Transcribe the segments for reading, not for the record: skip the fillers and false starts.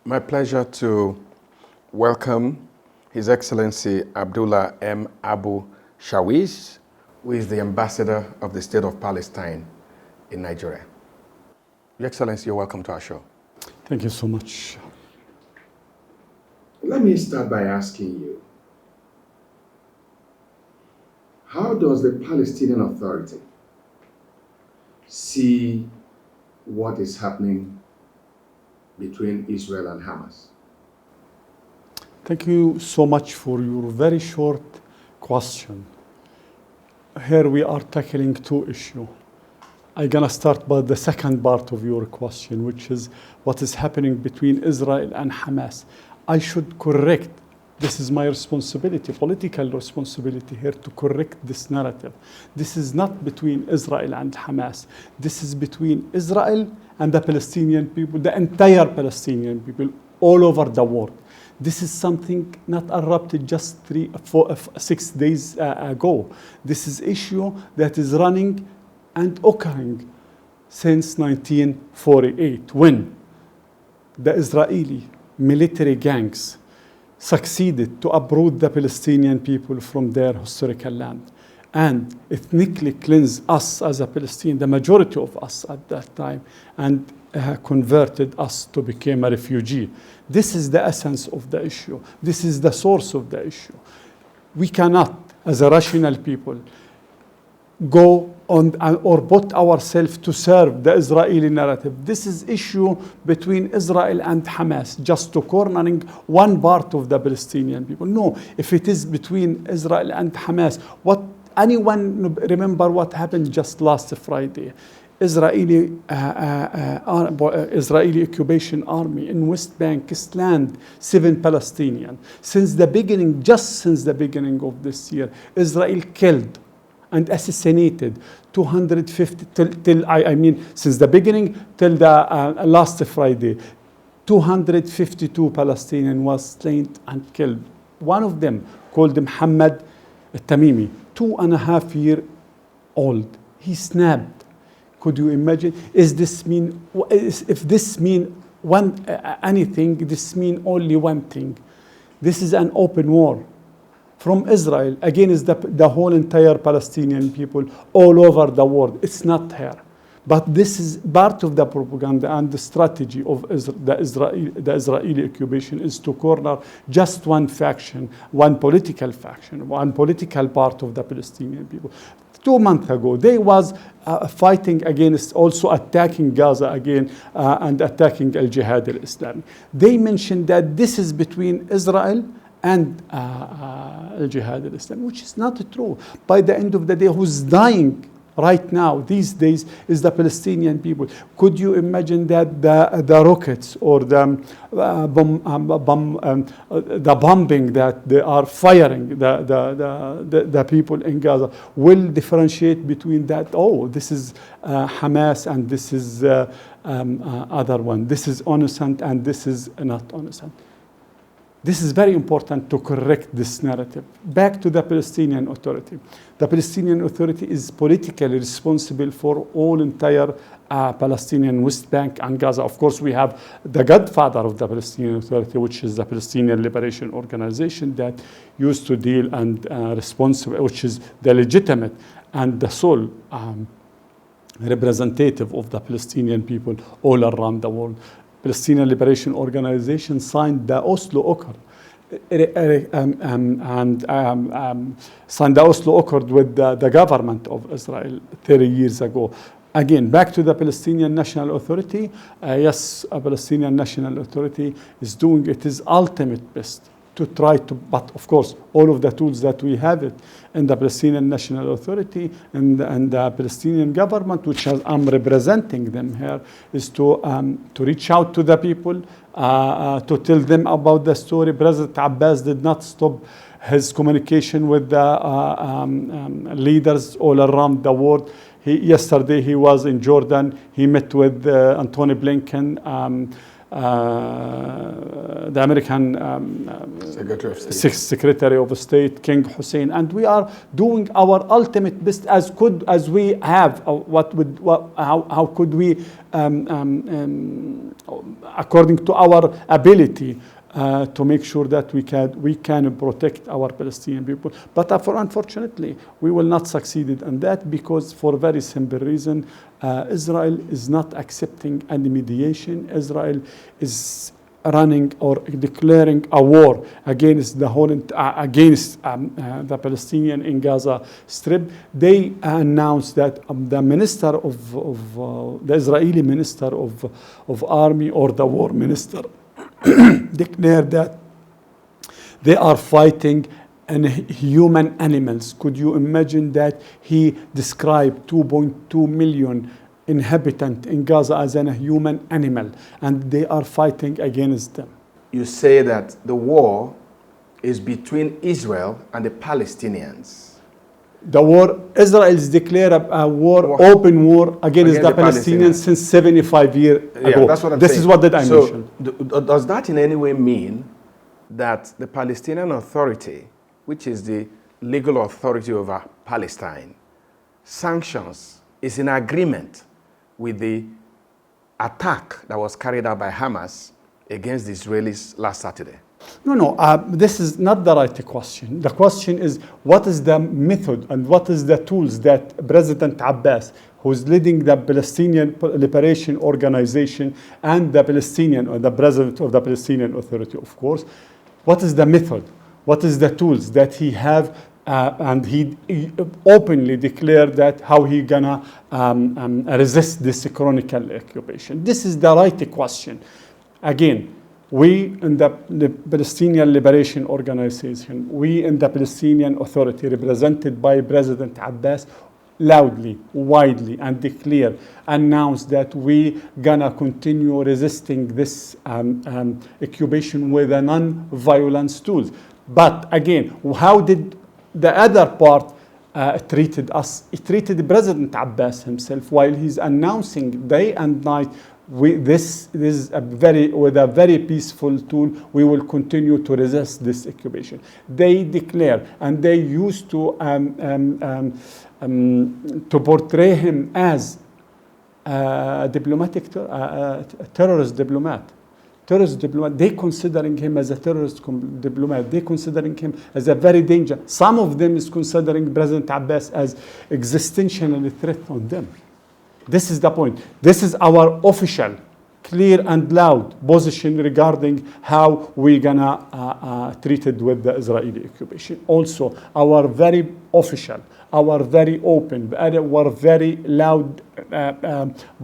My pleasure to welcome His Excellency Abdullah M. Abu Shawesh, who is the ambassador of the State of Palestine in Nigeria. Your Excellency, you're welcome to our show. Thank you so much. Let me start by asking you, how does the Palestinian Authority see what is happening between Israel and Hamas? Thank you so much for your very short question. Here we are tackling two issues. I'm gonna start by the second part of your question, which is what is happening between Israel and Hamas. I should correct, this is my responsibility, political responsibility here to correct this narrative. This is not between Israel and Hamas. This is between Israel and the Palestinian people, the entire Palestinian people all over the world. This is something not erupted just 6 days ago. This is issue that is running and occurring since 1948, when the Israeli military gangs succeeded to uproot the Palestinian people from their historical land and ethnically cleanse us as a Palestinian, the majority of us at that time, and converted us to become a refugee. This is the essence of the issue. This is the source of the issue. We cannot, as a rational people, go on or put ourselves to serve the Israeli narrative. This is issue between Israel and Hamas, just to cornering one part of the Palestinian people. No, if it is between Israel and Hamas, anyone remember what happened just last Friday? Israeli occupation army in West Bank slammed 7 Palestinians. Since the beginning of this year, Israel killed and assassinated 250 since the beginning till the last Friday, 252 Palestinians was slain and killed. One of them, called Muhammad Tamimi, 2.5-year-old. He snapped. Could you imagine? If this mean anything, this mean only one thing. This is an open war from Israel against the whole entire Palestinian people all over the world. It's not here. But this is part of the propaganda and the strategy of the Israeli occupation is to corner just one faction, one political faction, one political part of the Palestinian people. 2 months ago, they was fighting against, also attacking Gaza again and attacking al-Jihad al-Islami. They mentioned that this is between Israel and al-Jihad al-Islami, which is not true. By the end of the day, who's dying right now, these days, is the Palestinian people. Could you imagine that the rockets or the bombing that they are firing the people in Gaza will differentiate between that? Oh, this is Hamas and this is other one. This is innocent and this is not innocent. This is very important to correct this narrative. Back to the Palestinian Authority. The Palestinian Authority is politically responsible for all entire Palestinian West Bank and Gaza. Of course, we have the godfather of the Palestinian Authority, which is the Palestinian Liberation Organization that used to deal and responsible, which is the legitimate and the sole representative of the Palestinian people all around the world. Palestinian Liberation Organization signed the Oslo Accord signed the Oslo Accord with the government of Israel 30 years ago. Again, back to the Palestinian National Authority. Yes, a Palestinian National Authority is doing its ultimate best to try to, but of course, all of the tools that we have it in the Palestinian National Authority and the Palestinian government, which I'm representing them here, is to reach out to the people, to tell them about the story. President Abbas did not stop his communication with the leaders all around the world. Yesterday he was in Jordan. He met with Antony Blinken. the American Secretary of State, King Hussein, and we are doing our ultimate best as good as we have. How could we, according to our ability, to make sure that we can protect our Palestinian people. But unfortunately, we will not succeed in that, because for a very simple reason, Israel is not accepting any mediation. Israel is running or declaring a war against the Palestinian in Gaza Strip. They announced that the minister of the Israeli minister of army, or the war minister, declared that they are fighting human animals. Could you imagine that? He described 2.2 million inhabitants in Gaza as a human animal, and they are fighting against them. You say that the war is between Israel and the Palestinians. The war, Israel has declared a war, open war against the Palestinians since 75 years ago. That's what I'm saying. This is what I mentioned. Does that in any way mean that the Palestinian Authority, which is the legal authority over Palestine, sanctions, is in agreement with the attack that was carried out by Hamas against the Israelis last Saturday? No, this is not the right question. The question is, what is the method and what is the tools that President Abbas, who's leading the Palestinian Liberation Organization, and the Palestinian, or the president of the Palestinian Authority, of course, what is the method? What is the tools that he have? And he openly declared that how he gonna resist this chronicle occupation. This is the right question. Again, we in the Palestinian Liberation Organization, we in the Palestinian Authority, represented by President Abbas, loudly, widely, and announced that we gonna continue resisting this occupation with a non-violence tools. But again, how did the other part treated us? It treated President Abbas himself while he's announcing day and night, this is with a very peaceful tool, we will continue to resist this occupation. They declare, and they used to portray him as a terrorist diplomat. They considering him as a terrorist diplomat. They considering him as a very dangerous. Some of them is considering President Abbas as existential threat on them. This is the point. This is our official, clear and loud position regarding how we're gonna treat it with the Israeli occupation. Also, our very official, our very open, our very loud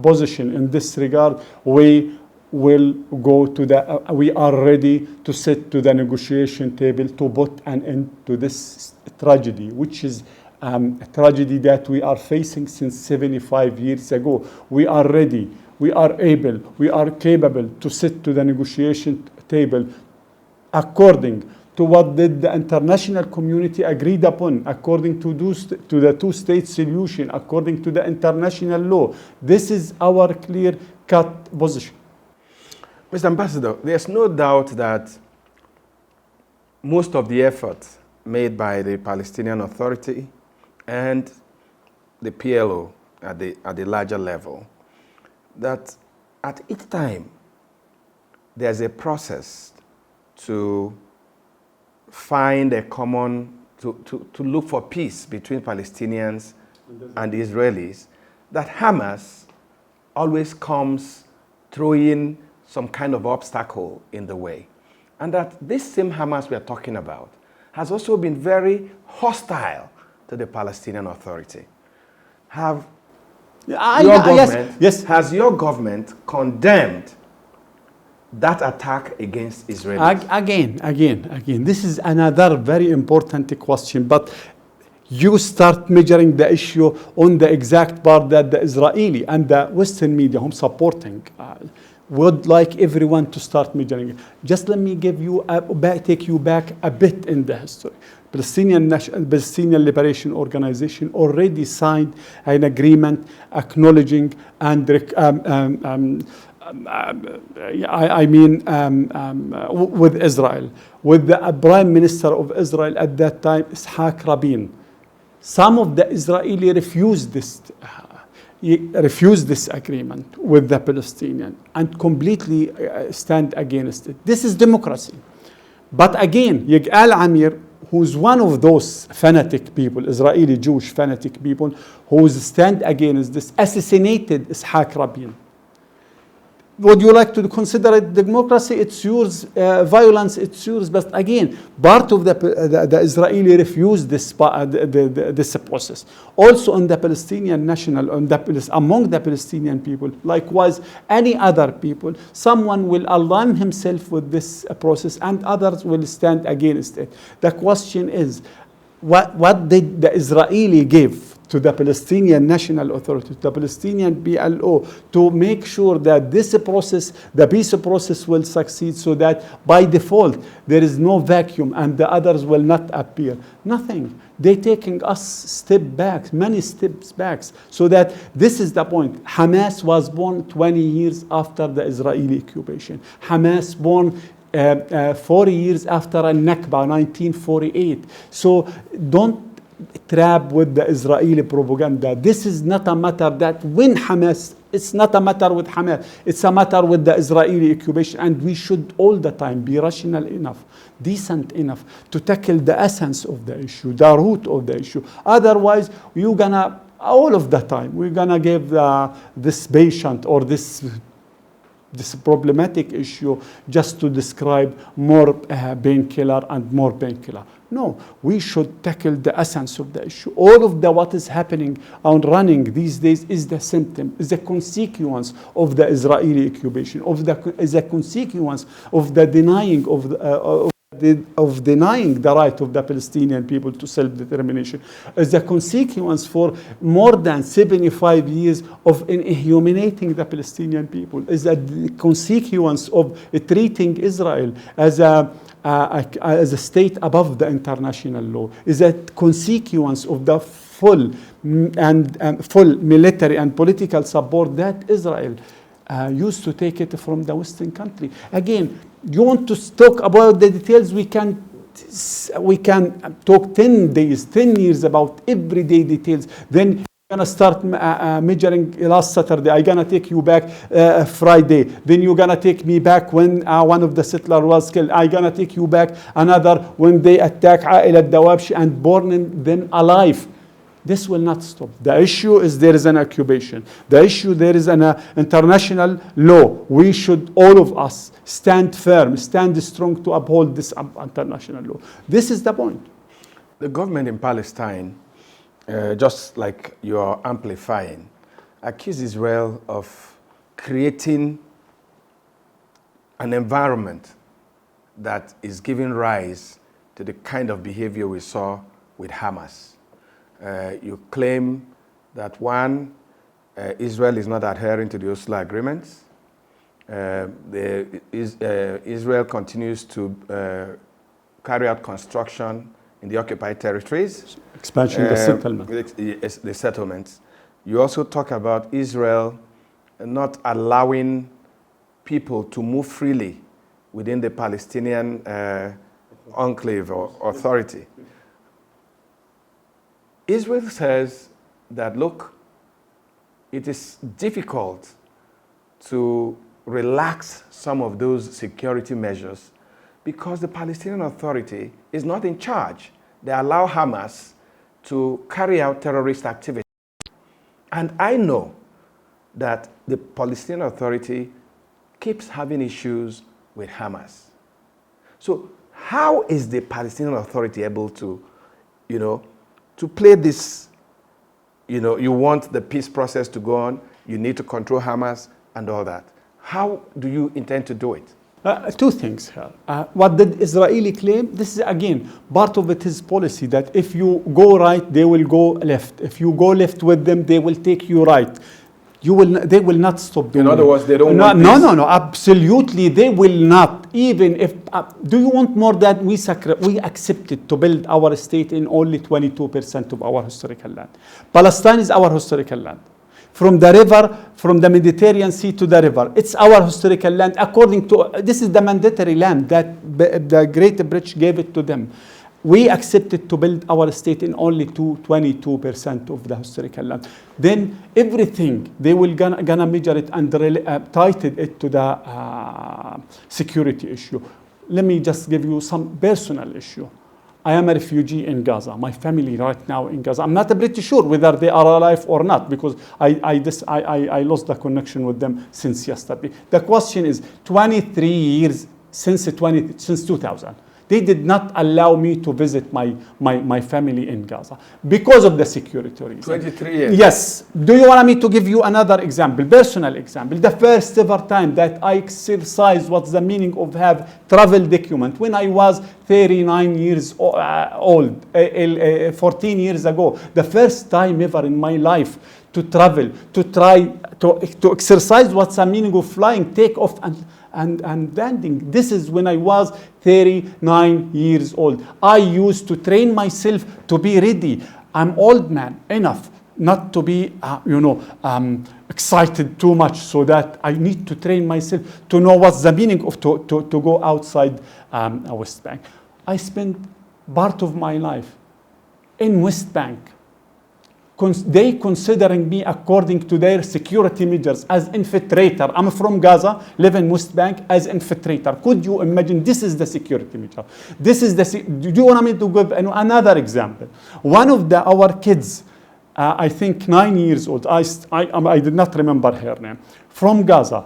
position in this regard, we will go to we are ready to sit to the negotiation table to put an end to this tragedy, which is a tragedy that we are facing since 75 years ago. We are ready, we are able, we are capable to sit to the negotiation table according to what did the international community agreed upon, according to the two-state solution, according to the international law. This is our clear-cut position. Mr. Ambassador, there's no doubt that most of the effort made by the Palestinian Authority and the PLO at the larger level, that at each time there's a process to find a common, to look for peace between Palestinians and the Israelis, that Hamas always comes throwing some kind of obstacle in the way. And that this same Hamas we are talking about has also been very hostile to the Palestinian Authority. Has your government condemned that attack against Israel? Again, this is another very important question, but you start measuring the issue on the exact part that the Israeli and the Western media whom supporting would like everyone to start measuring it. Just let me take you back a bit in the history. Palestinian Liberation Organization already signed an agreement acknowledging and with Israel, with the Prime Minister of Israel at that time, Ishaq Rabin. Some of the Israeli refused this agreement with the Palestinian and completely stand against it. This is democracy. But again, Yigal Amir, who's one of those fanatic people, Israeli Jewish fanatic people, who stand against this, assassinated Ishaq Rabin. Would you like to consider it democracy? It's yours. Violence, it's yours. But again, part of the Israeli refused this process. Also on the Palestinian national, among the Palestinian people, likewise any other people, someone will align himself with this process and others will stand against it. The question is, what did the Israeli give to the Palestinian National Authority, to the Palestinian PLO, to make sure that this process, the peace process, will succeed, so that by default there is no vacuum and the others will not appear? Nothing. They're taking us step back, many steps back. So that this is the point. Hamas was born 20 years after the Israeli occupation. Hamas born 40 years after al-Nakba, 1948. So don't trap with the Israeli propaganda. This is not a matter that when Hamas, it's not a matter with Hamas, it's a matter with the Israeli occupation, and we should all the time be rational enough, decent enough to tackle the essence of the issue, the root of the issue. Otherwise, you're gonna, all of the time, we're gonna give this patient or this problematic issue just to describe more painkiller and more painkiller. No, we should tackle the essence of the issue. All of what is happening and running these days is the symptom, is a consequence of the Israeli occupation, is a consequence of the denying of denying the right of the Palestinian people to self-determination, is a consequence for more than 75 years of inhumating the Palestinian people, is a consequence of treating Israel as a state above the international law, is a consequence of the full military and political support that Israel used to take it from the Western country. Again, you want to talk about the details, we can talk 10 days, 10 years about everyday details. Then you're gonna start measuring last Saturday, I'm gonna take you back Friday, then you're gonna take me back when one of the settlers was killed, I'm gonna take you back another when they attack Ail al-Dawabshi and burning them alive. This will not stop. The issue is there is an occupation. The issue there is an international law. We should, all of us, stand firm, stand strong to uphold this international law. This is the point. The government in Palestine, just like you are amplifying, accuse Israel of creating an environment that is giving rise to the kind of behavior we saw with Hamas. You claim that one, Israel is not adhering to the Oslo agreements. Israel continues to carry out construction in the occupied territories. Expansion the settlement. The settlements. You also talk about Israel not allowing people to move freely within the Palestinian enclave or authority. Israel says that, look, it is difficult to relax some of those security measures because the Palestinian Authority is not in charge. They allow Hamas to carry out terrorist activity. And I know that the Palestinian Authority keeps having issues with Hamas. So how is the Palestinian Authority able to, to play this, you want the peace process to go on, you need to control Hamas and all that. How do you intend to do it? Two things here. What did Israeli claim? This is again, part of it is policy that if you go right, they will go left. If you go left with them, they will take you right. They will not stop doing it. In other words, they don't want peace? No, absolutely, they will not. Even if, do you want more that we accepted to build our state in only 22% of our historical land? Palestine is our historical land. from the river, from the Mediterranean Sea to the river. It's our historical land. According to, this is the mandatory land that the Great British gave it to them. We accepted to build our state in only 22% of the historical land. Then everything, they will gonna measure it and tighten it to the security issue. Let me just give you some personal issue. I am a refugee in Gaza. My family right now in Gaza. I'm not pretty sure whether they are alive or not because I lost the connection with them since yesterday. The question is 23 years since 2000. They did not allow me to visit my family in Gaza because of the security reasons. 23 years? Yes. Do you want me to give you another example, personal example? The first ever time that I exercised what's the meaning of have travel document when I was 39 years old, 14 years ago. The first time ever in my life to travel, to try to exercise what's the meaning of flying, take off and landing. This is when I was 39 years old. I used to train myself to be ready. I'm old man enough not to be, excited too much, so that I need to train myself to know what's the meaning of to go outside West Bank. I spent part of my life in West Bank. They considering me according to their security measures as infiltrator. I'm from Gaza, live in West Bank as infiltrator. Could you imagine? This is the security measure. Do you want me to give another example? One of our kids, I think 9 years old, I did not remember her name, from Gaza,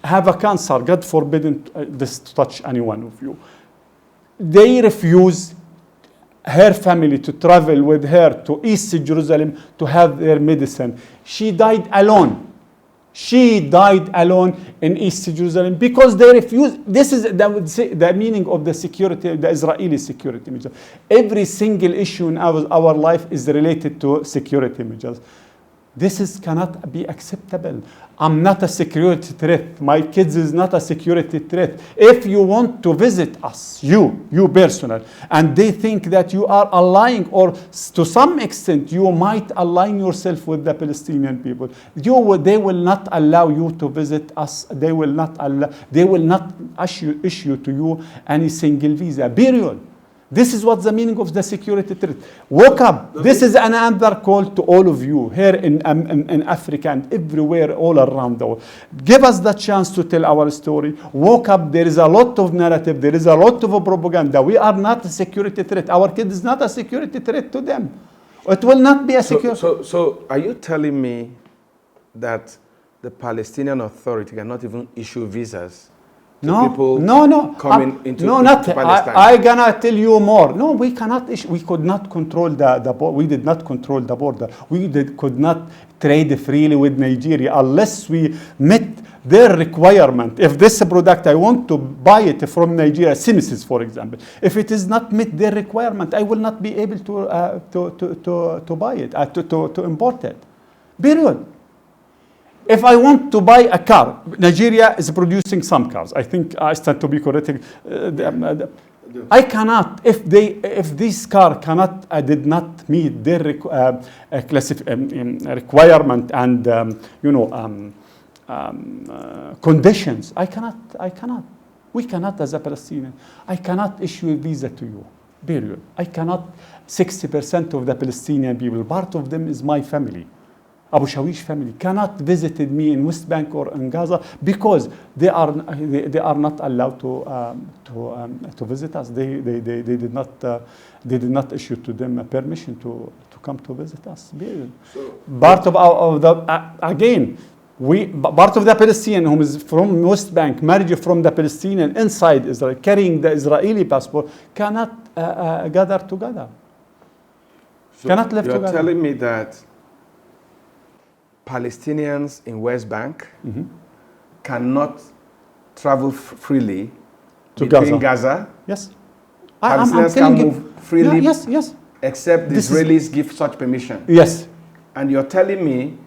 have a cancer. God forbid this to touch any one of you. They refuse her family to travel with her to East Jerusalem to have their medicine. She died alone. She died alone in East Jerusalem because they refused. This is the meaning of the security, the Israeli security measure. Every single issue in our life is related to security measures. This cannot be acceptable. I'm not a security threat. My kids is not a security threat. If you want to visit us, you personal, and they think that you are allying, or to some extent you might align yourself with the Palestinian people, they will not allow you to visit us. They will not issue to you any single visa, period. This is what's the meaning of the security threat. Wake up. This is another call to all of you here in Africa and everywhere all around the world. Give us the chance to tell our story. Wake up. There is a lot of narrative. There is a lot of propaganda. We are not a security threat. Our kid is not a security threat to them. It will not be a security. So are you telling me that the Palestinian Authority cannot even issue visas? People coming into Palestine? I gonna tell you more. No, we cannot issue. We could not control the border. We did not control the border. Could not trade freely with Nigeria unless we met their requirement. If this product, I want to buy it from Nigeria, Simisis, for example. If it is not met their requirement, I will not be able to buy it, to import it. Period. If I want to buy a car, Nigeria is producing some cars. I think I stand to be corrected. I cannot. If this car did not meet their requirement and conditions, I cannot. We cannot, as a Palestinian. I cannot issue a visa to you. Period. I cannot. 60% of the Palestinian people, part of them is my family. Abu Shawesh family cannot visited me in West Bank or in Gaza because they are not allowed to visit us. They did not issue to them a permission to come to visit us. Part of the Palestinian who is from West Bank, married from the Palestinian inside Israel, carrying the Israeli passport, cannot gather together. So cannot live together. You're telling me that Palestinians in West Bank cannot travel freely between Gaza? Yes. Palestinians can move freely, yes. Except the Israelis give such permission. Yes. And you're telling me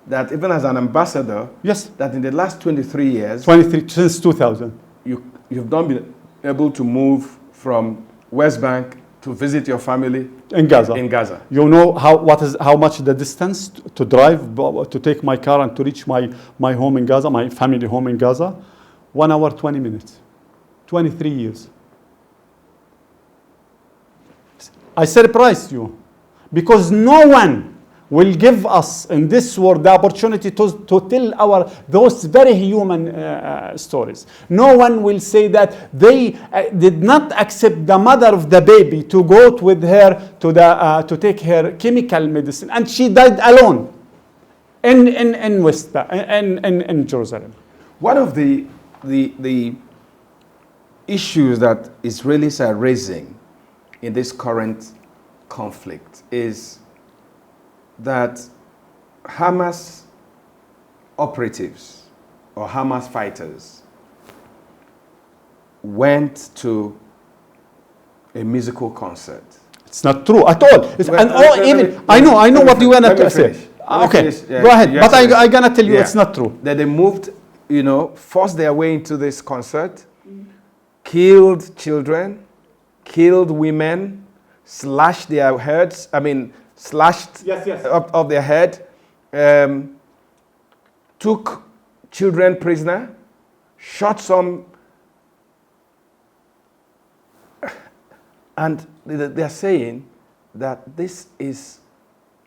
that even as an ambassador, that in the last 23 years, since 2000, you've not been able to move from West Bank to visit your family in Gaza. In Gaza. You know how much the distance to drive, to take my car and to reach my home in Gaza, my family home in Gaza? 1 hour, 20 minutes. 23 years. I surprised you because no one will give us in this world the opportunity to tell those very human stories. No one will say that they did not accept the mother of the baby to go with her to take her chemical medicine, and she died alone in Jerusalem. One of the issues that Israelis are raising in this current conflict is that Hamas operatives or Hamas fighters went to a musical concert. It's not true at all. I know what you want to say. Okay, go ahead. But I'm gonna tell you it's not true. That they moved, forced their way into this concert, killed children, killed women, slashed their heads. Slashed up their head, took children prisoner, shot some, and they are saying that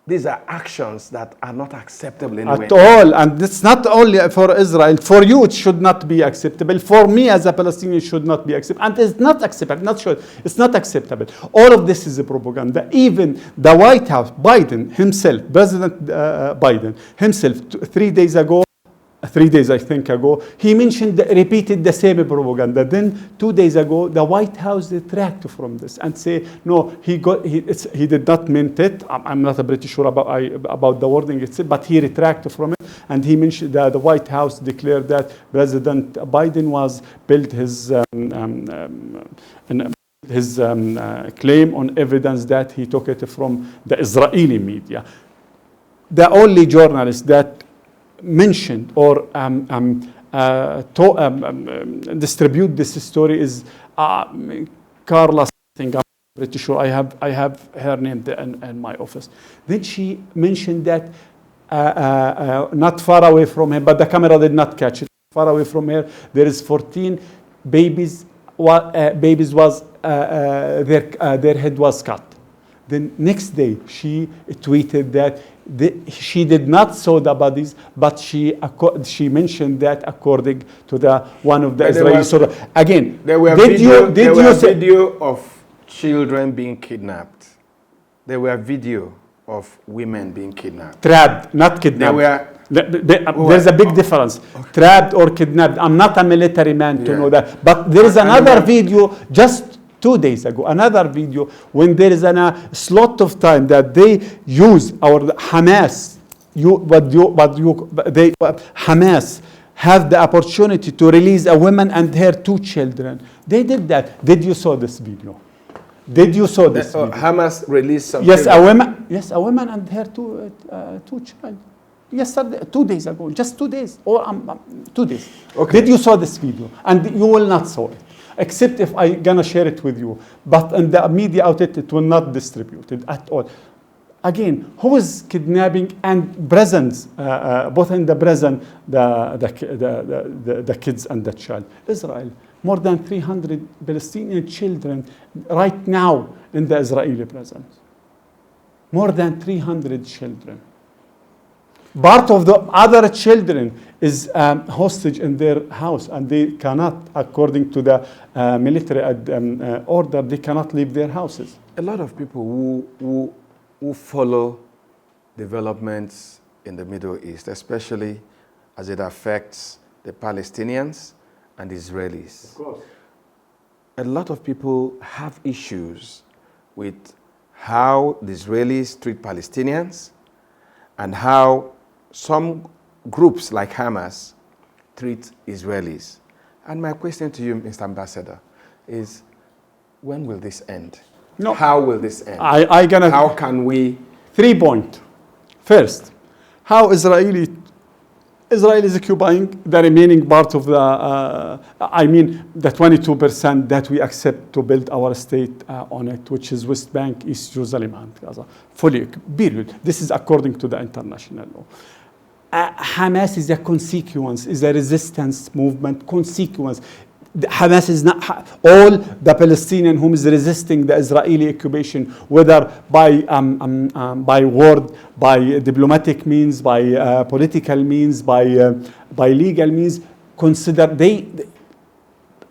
these are actions that are not acceptable anyway. At all, and it's not only for Israel. For you, it should not be acceptable. For me, as a Palestinian, it should not be acceptable. And it's not acceptable. It's not acceptable. All of this is a propaganda. Even the White House, Biden himself, President Biden himself, 3 days ago, 3 days I think ago, he repeated the same propaganda. Then 2 days ago, the White House retracted from this and say, no, he did not mean it. I'm not pretty sure about the wording itself, but he retracted from it. And he mentioned that the White House declared that President Biden was built his claim on evidence that he took it from the Israeli media. The only journalist that mentioned or distribute this story is Carla. I think I'm pretty sure I have her name in my office. Then she mentioned that not far away from her, but the camera did not catch it. Far away from her, there is 14 babies. Babies was their head was cut. Then next day she tweeted that she did not saw the bodies, but she mentioned that according to one of the Israeli soldiers. Again, there were video of children being kidnapped. There were video of women being kidnapped. Trapped, not kidnapped. There's a big difference. Okay. Trapped or kidnapped. I'm not a military man to know that. But there is another video just 2 days ago, another video when there is a slot of time that they use our Hamas. Hamas have the opportunity to release a woman and her 2 children. They did that. Did you saw this video? Did you saw this video? Hamas released some. Yes, a woman and her 2 children. Yesterday, 2 days ago, just 2 days, or 2 days. Okay. Did you saw this video? And you will not saw it, except if I gonna share it with you. But in the media outlet, it will not distribute it at all. Again, who is kidnapping and presents, both in the present, the kids and the child? Israel. More than 300 Palestinian children right now in the Israeli prison. More than 300 children. Part of the other children is hostage in their house, and they cannot, according to the military order, they cannot leave their houses. A lot of people who follow developments in the Middle East, especially as it affects the Palestinians and Israelis. Of course. A lot of people have issues with how the Israelis treat Palestinians and how some groups like Hamas treat Israelis. And my question to you, Mr. Ambassador, is when will this end? No. How will this end? How can we? 3 points. First, how Israeli Israel is occupying the remaining part of the, the 22% that we accept to build our state on it, which is West Bank, East Jerusalem, and Gaza. Fully, period. This is according to the international law. Hamas is a consequence, is a resistance movement consequence. Hamas is not all the Palestinian whom is resisting the Israeli occupation, whether by word, by diplomatic means, by political means, by legal means. Consider they,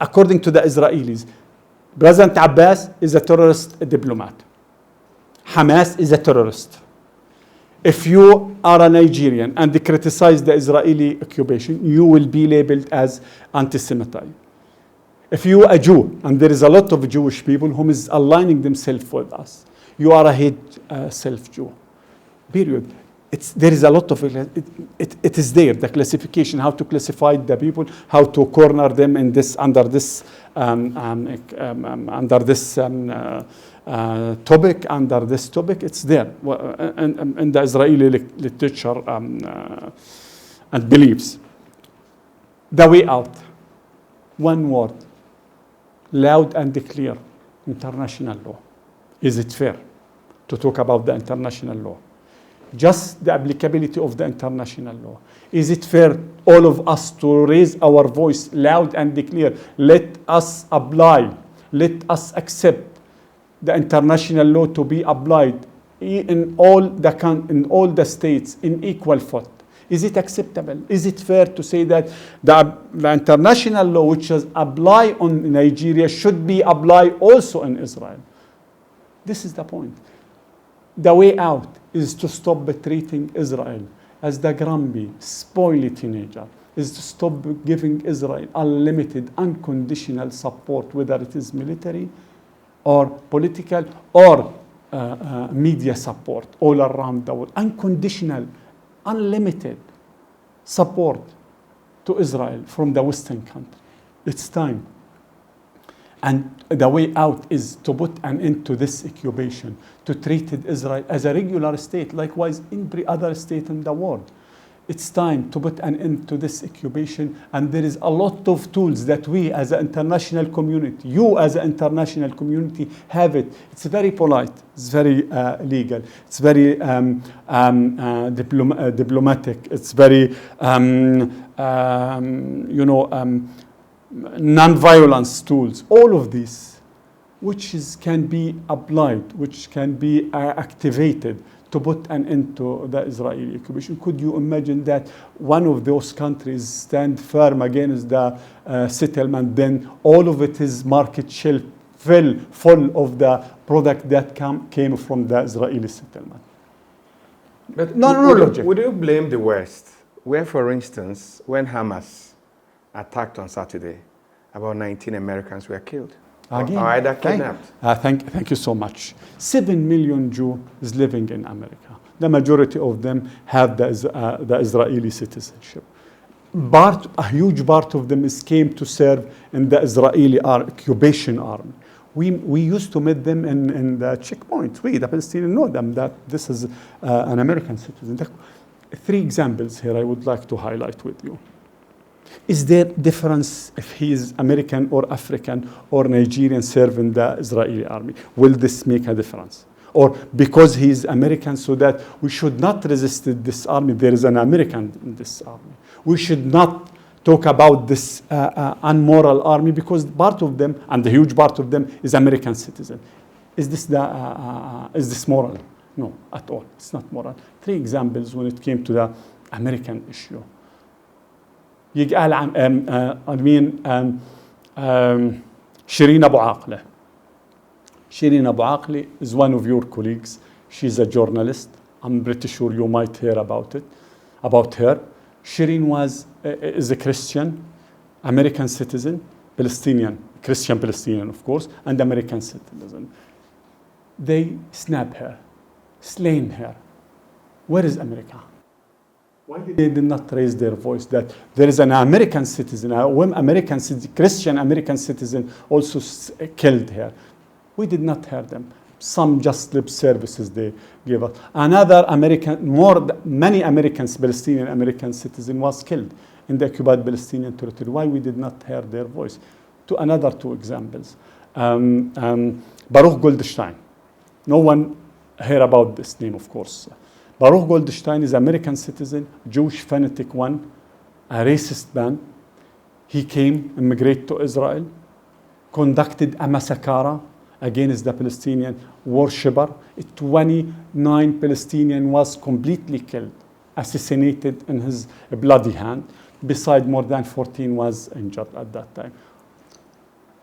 according to the Israelis, President Abbas is a terrorist diplomat. Hamas is a terrorist. If you are a Nigerian and criticize the Israeli occupation, you will be labeled as anti-Semite. If you are a Jew, and there is a lot of Jewish people whom is aligning themselves with us, you are a hate self-Jew. Period. There is a lot of it is there, the classification, how to classify the people, how to corner them in this under this topic, under this topic. It's there in the Israeli literature and beliefs. The way out, one word, loud and clear, international law. Is it fair to talk about the international law? Just the applicability of the international law. Is it fair, all of us, to raise our voice loud and clear? Let us apply, let us accept the international law to be applied in all the states in equal foot. Is it acceptable? Is it fair to say that the international law which is applied on Nigeria should be applied also in Israel? This is the point. The way out is to stop treating Israel as the grumpy, spoily teenager, is to stop giving Israel unlimited, unconditional support, whether it is military or political or media support all around the world. Unconditional, unlimited support to Israel from the Western country. It's time. And the way out is to put an end to this occupation, to treat Israel as a regular state, likewise every other state in the world. It's time to put an end to this occupation, and there is a lot of tools that we as an international community, you as an international community have it. It's very polite, it's very legal, it's very diplomatic, it's very, non-violence tools, all of these, which can be applied, which can be activated to put an end to the Israeli occupation. Could you imagine that one of those countries stand firm against the settlement, then all of it is market shelf full of the product that came from the Israeli settlement? But logic. Would you blame the West, where, for instance, when Hamas attacked on Saturday, about 19 Americans were killed? Again, or either kidnapped. Thank you so much. 7 million Jews is living in America. The majority of them have the Israeli citizenship. A huge part of them came to serve in the Israeli occupation army. We used to meet them in the checkpoints. We, the Palestinians, know them, that this is an American citizen. 3 examples here I would like to highlight with you. Is there difference if he is American or African or Nigerian serving the Israeli army? Will this make a difference? Or because he is American, so that we should not resist this army, there is an American in this army. We should not talk about this unmoral army because part of them, and the huge part of them, is American citizen. Is this moral? No, at all. It's not moral. 3 examples when it came to the American issue. يقال عن شيرين أبو عاقلة. Shireen Abu Aqli is one of your colleagues. She's a journalist. I'm pretty sure you might hear about her. Shireen is a Christian, American citizen, Christian Palestinian, of course, and American citizen. They snapped her, slain her. Where is America? Why they did not raise their voice that there is an American citizen, Christian American citizen also killed her? We did not hear them. some just lip services they gave us. Many Americans, Palestinian American citizen was killed in the occupied Palestinian territory. Why we did not hear their voice? Another two examples. Baruch Goldstein. No one heard about this name, of course. Baruch Goldstein is American citizen, Jewish fanatic one, a racist man. He came, immigrated to Israel, conducted a massacre against the Palestinian worshipper. 29 Palestinians was completely killed, assassinated in his bloody hand. Beside, more than 14 was injured at that time.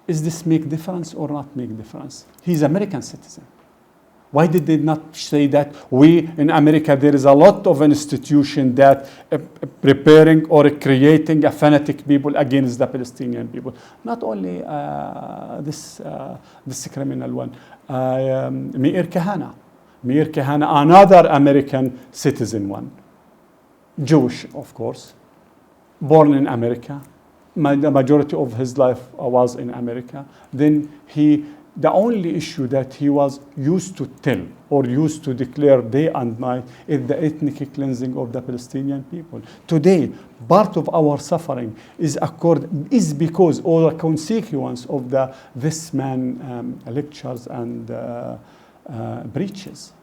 Is this make difference or not make difference? He's American citizen. Why did they not say that we in America, there is a lot of institution that preparing or creating a fanatic people against the Palestinian people? Not only this criminal one, Meir Kahane, another American citizen one, Jewish, of course, born in America. The majority of his life was in America. Then the only issue that he was used to tell or used to declare day and night is the ethnic cleansing of the Palestinian people. Today, part of our suffering is because or a consequence of this man lectures and preaches.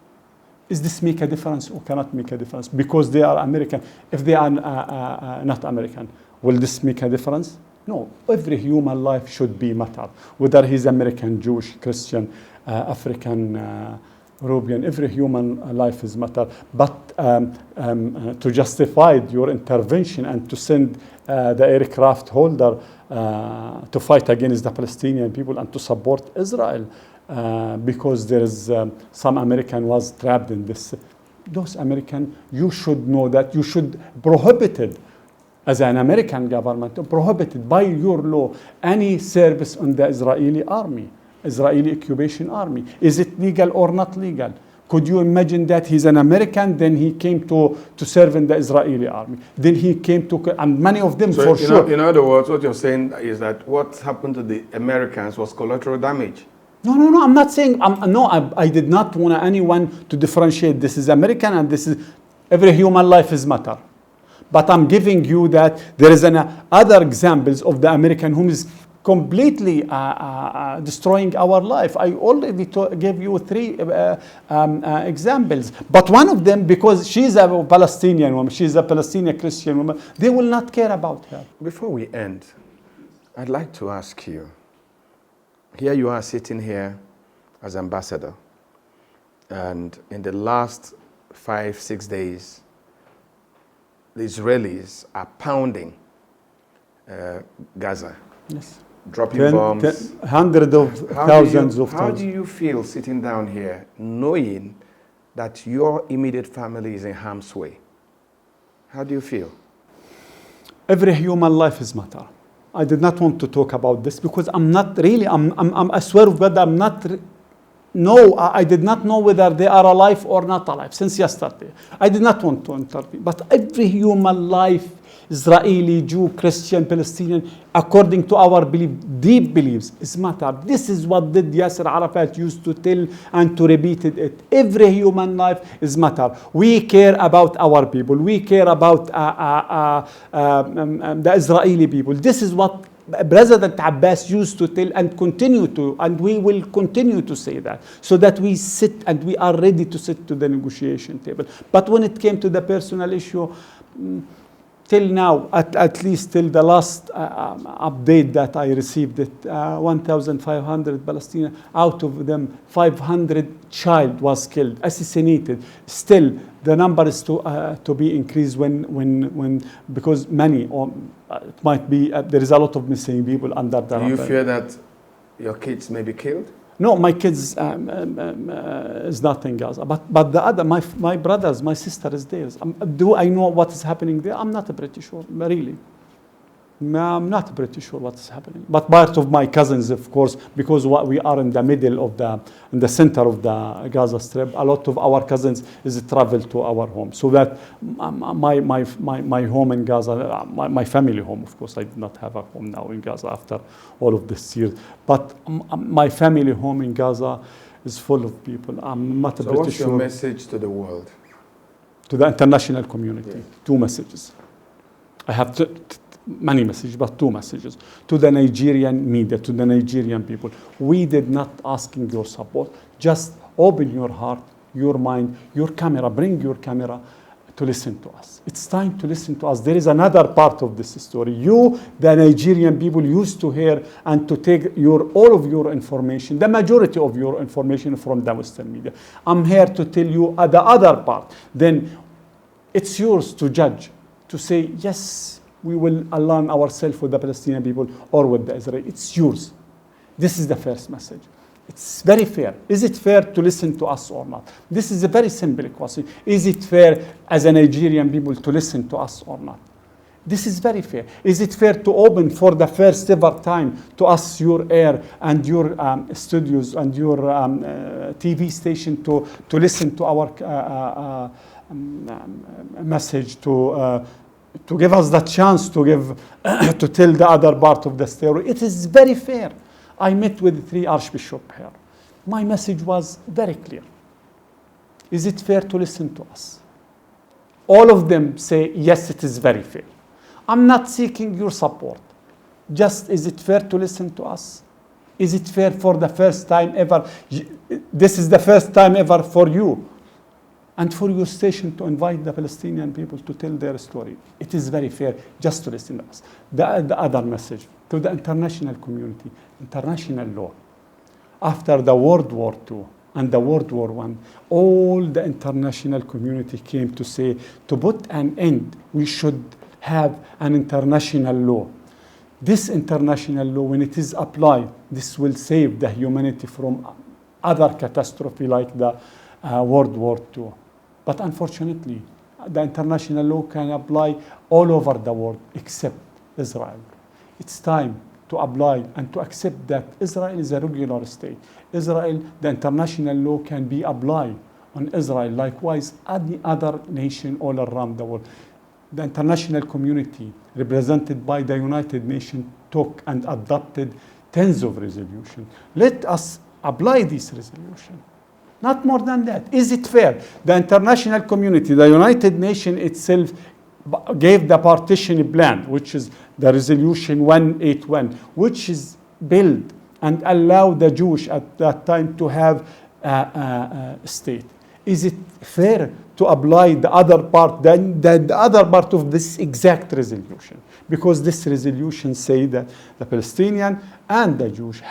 Is this make a difference or cannot make a difference? Because they are American. If they are not American, will this make a difference? No, every human life should be matter. Whether he's American, Jewish, Christian, African, European, every human life is matter. But to justify your intervention and to send the aircraft holder to fight against the Palestinian people and to support Israel because there is some American was trapped in this. Those American, you should know that you should prohibit it. As an American government, prohibited by your law any service on the Israeli army, Israeli occupation army. Is it legal or not legal? Could you imagine that he's an American, then he came to serve in the Israeli army. Then he came to, and many of them for sure. In other words, what you're saying is that what happened to the Americans was collateral damage. No, I'm not saying, I did not want anyone to differentiate. This is American and this is, every human life is matter. But I'm giving you that there is other examples of the American whom is completely destroying our life. I already gave you 3 examples. But one of them, because she's a Palestinian woman, she's a Palestinian Christian woman, they will not care about her. Before we end, I'd like to ask you, here you are sitting here as ambassador, and in the last 5-6 days, the Israelis are pounding Gaza, yes, dropping bombs. Hundreds of thousands of times. How do you feel sitting down here knowing that your immediate family is in harm's way? How do you feel? Every human life is matter. I did not want to talk about this because I'm not really, I swear to God, I'm not. No, I did not know whether they are alive or not alive since yesterday. I did not want to intervene. But every human life, Israeli, Jew, Christian, Palestinian, according to our belief, deep beliefs, is matter. This is what did Yasser Arafat used to tell and to repeat it. Every human life is matter. We care about our people. We care about the Israeli people. This is what President Abbas used to tell and continue to, and we will continue to say that, so that we sit and we are ready to sit to the negotiation table. But when it came to the personal issue, till now, at least till the last update that I received, that 1,500 Palestinians, out of them 500 child was killed, assassinated. Still, the number is to be increased when because many, or it might be, there is a lot of missing people under the. Do you fear that your kids may be killed? No, my kids is not in Gaza, but the other, my brothers, my sister is there. Do I know what is happening there? I'm not pretty sure, really. I'm not pretty sure what is happening. But part of my cousins, of course, because we are in the middle of in the center of the Gaza Strip, a lot of our cousins is travel to our home. So that my home in Gaza, my family home, of course, I do not have a home now in Gaza after all of this years. But my family home in Gaza is full of people. I'm not So pretty what's your sure. message to the world? To the international community, Yeah. 2 messages. I have many messages, but 2 messages. To the Nigerian media, to the Nigerian people, we did not asking your support. Just open your heart, your mind, your camera, bring your camera to listen to us. It's time to listen to us. There is another part of this story. You, the Nigerian people, used to hear and to take all of your information, the majority of your information from the Western media. I'm here to tell you the other part. Then it's yours to judge, to say, yes, we will align ourselves with the Palestinian people or with the Israel. It's yours. This is the first message. It's very fair. Is it fair to listen to us or not? This is a very simple question. Is it fair as a Nigerian people to listen to us or not? This is very fair. Is it fair to open for the first ever time to us your air and your studios and your TV station to listen to our message, to give us the chance to to tell the other part of the story? It is very fair. I met with 3 archbishops here. My message was very clear. Is it fair to listen to us? All of them say, yes, it is very fair. I'm not seeking your support. Just, is it fair to listen to us? Is it fair for the first time ever? This is the first time ever for you and for your station to invite the Palestinian people to tell their story. It is very fair just to listen to us. The other message to the international community, international law. After the World War II and the World War I, all the international community came to say, to put an end, we should have an international law. This international law, when it is applied, this will save the humanity from other catastrophe like the World War II. But unfortunately, the international law can apply all over the world except Israel. It's time to apply and to accept that Israel is a regular state. Israel, the international law can be applied on Israel, likewise any other nation all around the world. The international community, represented by the United Nations, took and adopted tens of resolutions. Let us apply this resolution. Not more than that. Is it fair? The international community, the United Nations itself, gave the partition plan, which is the resolution 181, which is built and allow the Jewish at that time to have a state. Is it fair to apply the other part, the other part of this exact resolution? Because this resolution say that the Palestinian and the Jewish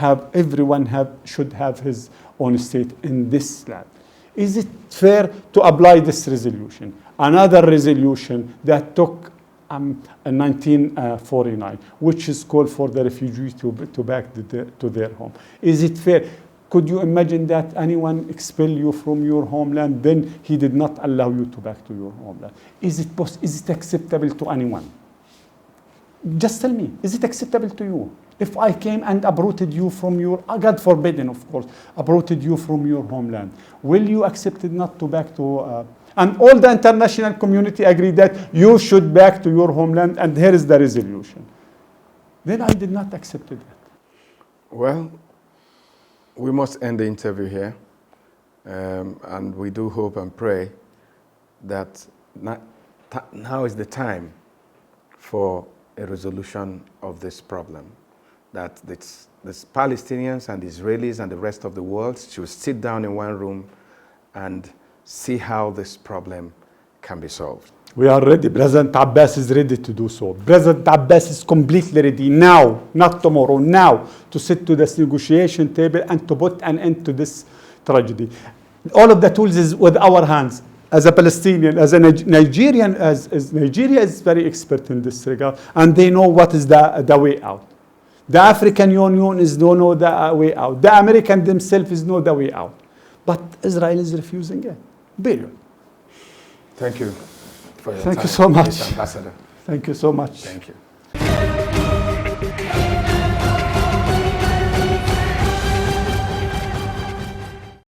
should have his own state in this land. Is it fair to apply this resolution? Another resolution that took in 1949, which is called for the refugees to back to their home. Is it fair? Could you imagine that anyone expel you from your homeland, then he did not allow you to back to your homeland? Is it acceptable to anyone? Just tell me, is it acceptable to you? If I came and uprooted you from your, God forbidden, of course, uprooted you from your homeland, will you accept it not to back to, and all the international community agree that you should back to your homeland, and here is the resolution. Then I did not accept it. Well, we must end the interview here, and we do hope and pray that now is the time for a resolution of this problem, that the Palestinians and the Israelis and the rest of the world should sit down in one room and see how this problem can be solved. We are ready. President Abbas is ready to do so. President Abbas is completely ready now, not tomorrow, now, to sit to this negotiation table and to put an end to this tragedy. All of the tools is with our hands. As a Palestinian, as a Nigerian, as Nigeria is very expert in this regard, and they know what is the way out. The African Union don't know the way out. The American themselves know the way out. But Israel is refusing it. Period. Thank you for your time. Thank you so much. Ambassador. Thank you so much. Thank you.